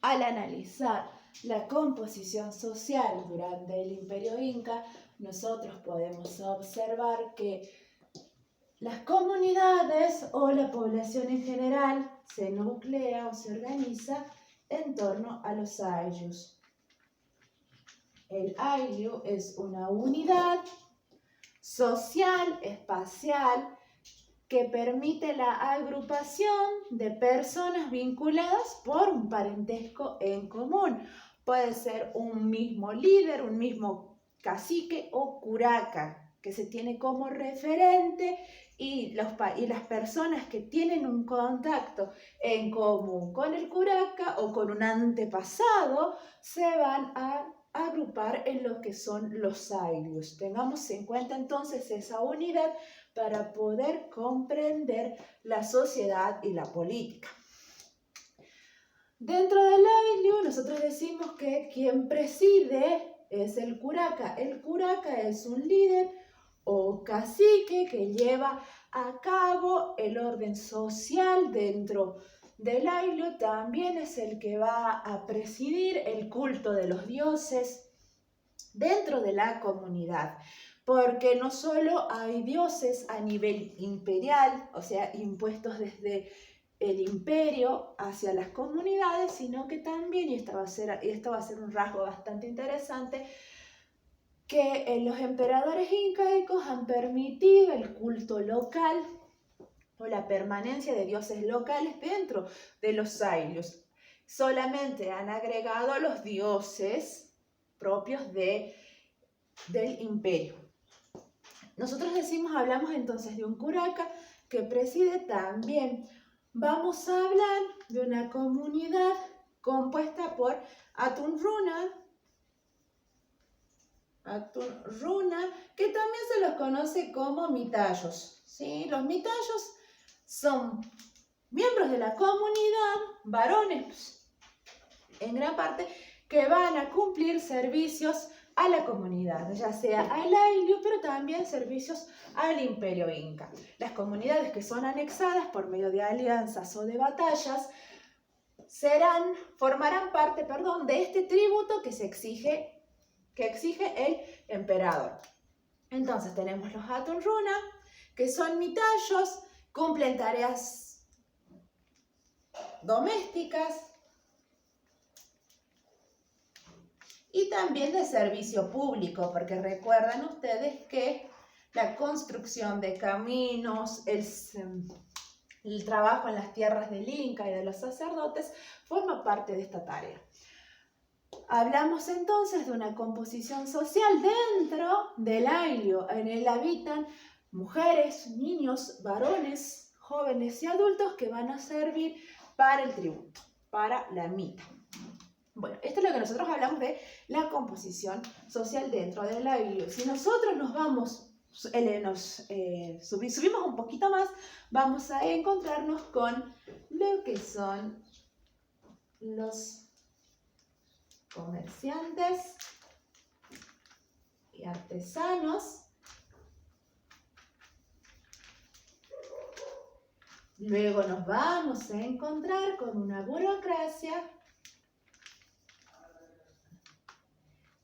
Al analizar la composición social durante el Imperio Inca, nosotros podemos observar que las comunidades o la población en general se nuclea o se organiza en torno a los ayllus. El ayllu es una unidad social, espacial, que permite la agrupación de personas vinculadas por un parentesco en común. Puede ser un mismo líder, un mismo cacique o curaca, que se tiene como referente y las personas que tienen un contacto en común con el curaca o con un antepasado se van a agrupar en lo que son los ayllus. Tengamos en cuenta entonces esa unidad para poder comprender la sociedad y la política. Dentro del ayllu nosotros decimos que quien preside es el curaca. El curaca es un líder o cacique que lleva a cabo el orden social dentro del ayllu. También es el que va a presidir el culto de los dioses dentro de la comunidad. Porque no solo hay dioses a nivel imperial, o sea, impuestos desde el imperio hacia las comunidades, sino que también, y esto va a ser un rasgo bastante interesante, que los emperadores incaicos han permitido el culto local o la permanencia de dioses locales dentro de los ayllus. Solamente han agregado los dioses propios del imperio. Nosotros hablamos entonces de un curaca que preside también. Vamos a hablar de una comunidad compuesta por Atunruna, que también se los conoce como mitayos. ¿Sí? Los mitayos son miembros de la comunidad, varones en gran parte, que van a cumplir servicios a la comunidad, ya sea al ayllu, pero también servicios al imperio inca. Las comunidades que son anexadas por medio de alianzas o de batallas formarán parte de este tributo que exige el emperador. Entonces tenemos los Atunruna, que son mitayos, cumplen tareas domésticas y también de servicio público, porque recuerdan ustedes que la construcción de caminos, el trabajo en las tierras del Inca y de los sacerdotes forma parte de esta tarea. Hablamos entonces de una composición social dentro del ayllu. En él habitan mujeres, niños, varones, jóvenes y adultos que van a servir para el tributo, para la mita. Bueno, esto es lo que nosotros hablamos de la composición social dentro del ayllu. Si nosotros subimos un poquito más, vamos a encontrarnos con lo que son los comerciantes y artesanos. Luego nos vamos a encontrar con una burocracia.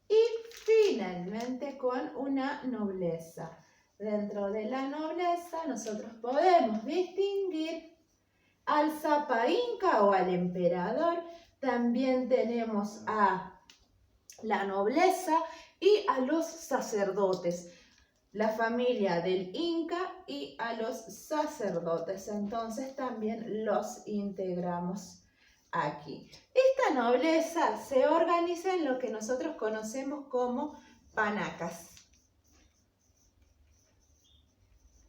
Y finalmente con una nobleza. Dentro de la nobleza nosotros podemos distinguir al Zapa Inca o al emperador. También tenemos a la nobleza y a los sacerdotes. La familia del Inca y a los sacerdotes. Entonces también los integramos aquí. Esta nobleza se organiza en lo que nosotros conocemos como panacas.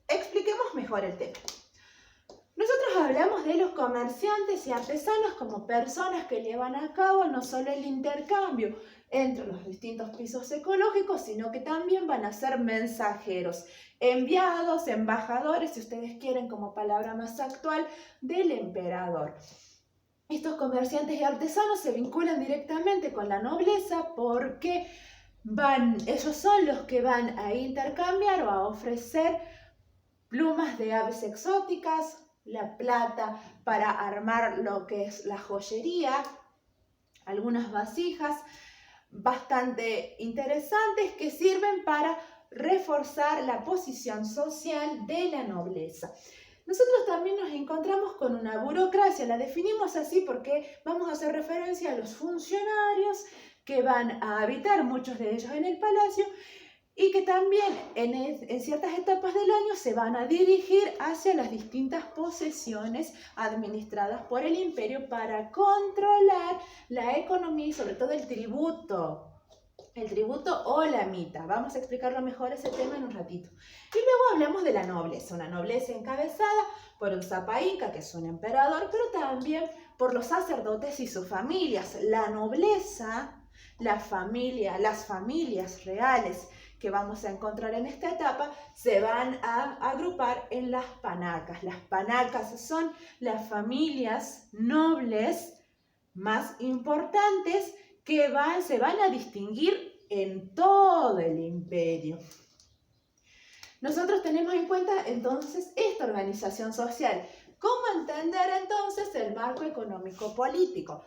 Expliquemos mejor el tema. Nosotros hablamos de los comerciantes y artesanos como personas que llevan a cabo no solo el intercambio entre los distintos pisos ecológicos, sino que también van a ser mensajeros, enviados, embajadores, si ustedes quieren como palabra más actual, del emperador. Estos comerciantes y artesanos se vinculan directamente con la nobleza porque ellos son los que van a intercambiar o a ofrecer plumas de aves exóticas, la plata para armar lo que es la joyería, algunas vasijas bastante interesantes que sirven para reforzar la posición social de la nobleza. Nosotros también nos encontramos con una burocracia, la definimos así porque vamos a hacer referencia a los funcionarios que van a habitar, muchos de ellos en el palacio, y que también en ciertas etapas del año se van a dirigir hacia las distintas posesiones administradas por el imperio para controlar la economía y sobre todo el tributo o la mita. Vamos a explicarlo mejor ese tema en un ratito. Y luego hablamos de la nobleza, una nobleza encabezada por un Zapa Inca, que es un emperador, pero también por los sacerdotes y sus familias. La nobleza, las familias reales que vamos a encontrar en esta etapa se van a agrupar en las panacas. Las panacas son las familias nobles más importantes que se van a distinguir en todo el imperio. Nosotros tenemos en cuenta entonces esta organización social. ¿Cómo entender entonces el marco económico-político?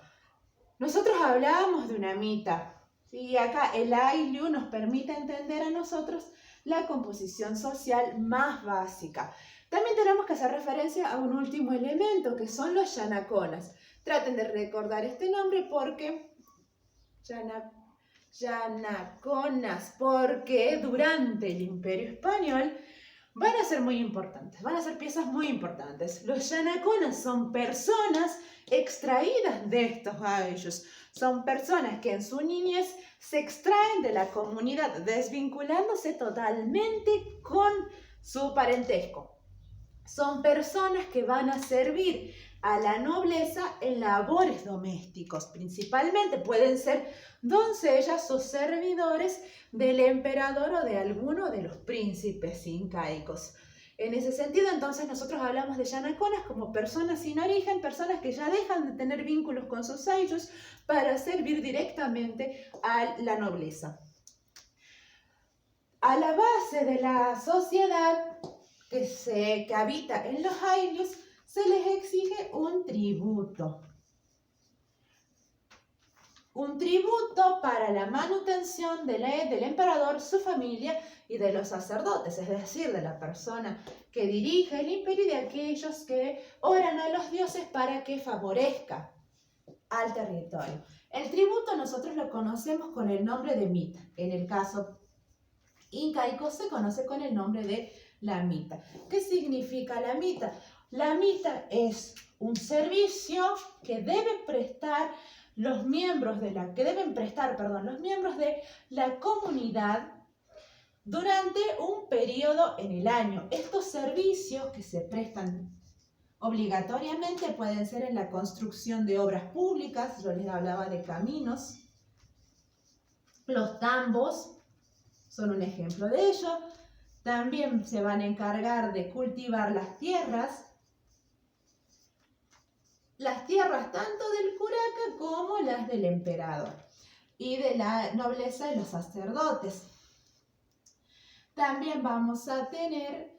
Nosotros hablábamos de una mita. Y acá el Ayllu nos permite entender a nosotros la composición social más básica. También tenemos que hacer referencia a un último elemento, que son los yanaconas. Traten de recordar este nombre porque yanaconas, porque durante el Imperio Español van a ser muy importantes, van a ser piezas muy importantes. Los yanaconas son personas extraídas de estos ayllus. Son personas que en su niñez se extraen de la comunidad, desvinculándose totalmente con su parentesco. Son personas que van a servir a la nobleza en labores domésticos. Principalmente pueden ser doncellas o servidores del emperador o de alguno de los príncipes incaicos. En ese sentido, entonces, nosotros hablamos de yanaconas como personas sin origen, personas que ya dejan de tener vínculos con sus ayllus para servir directamente a la nobleza. A la base de la sociedad que habita en los ayllus se les exige un tributo. Un tributo para la manutención del emperador, su familia y de los sacerdotes, es decir, de la persona que dirige el imperio y de aquellos que oran a los dioses para que favorezca al territorio. El tributo nosotros lo conocemos con el nombre de mita. En el caso incaico se conoce con el nombre de la mita. ¿Qué significa la mita? La mita es un servicio que deben prestar los miembros de la comunidad durante un periodo en el año. Estos servicios que se prestan obligatoriamente pueden ser en la construcción de obras públicas, yo les hablaba de caminos. Los tambos son un ejemplo de ello. También se van a encargar de cultivar las tierras tanto del curaca como las del emperador y de la nobleza de los sacerdotes. También vamos a tener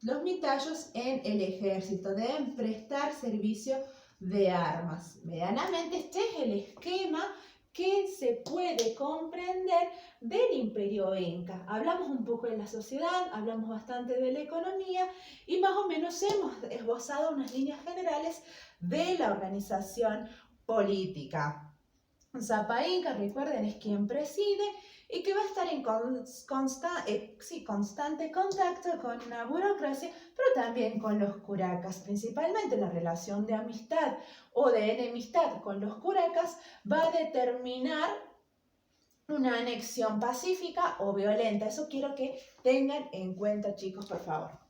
los mitayos en el ejército, deben prestar servicio de armas. Medianamente este es el esquema que se puede comprender del imperio inca. Hablamos un poco de la sociedad, hablamos bastante de la economía y más o menos hemos esbozado unas líneas generales de la organización política. Zapa Inca, recuerden, es quien preside y que va a estar en constante contacto con una burocracia, pero también con los curacas. Principalmente la relación de amistad o de enemistad con los curacas va a determinar una anexión pacífica o violenta. Eso quiero que tengan en cuenta, chicos, por favor.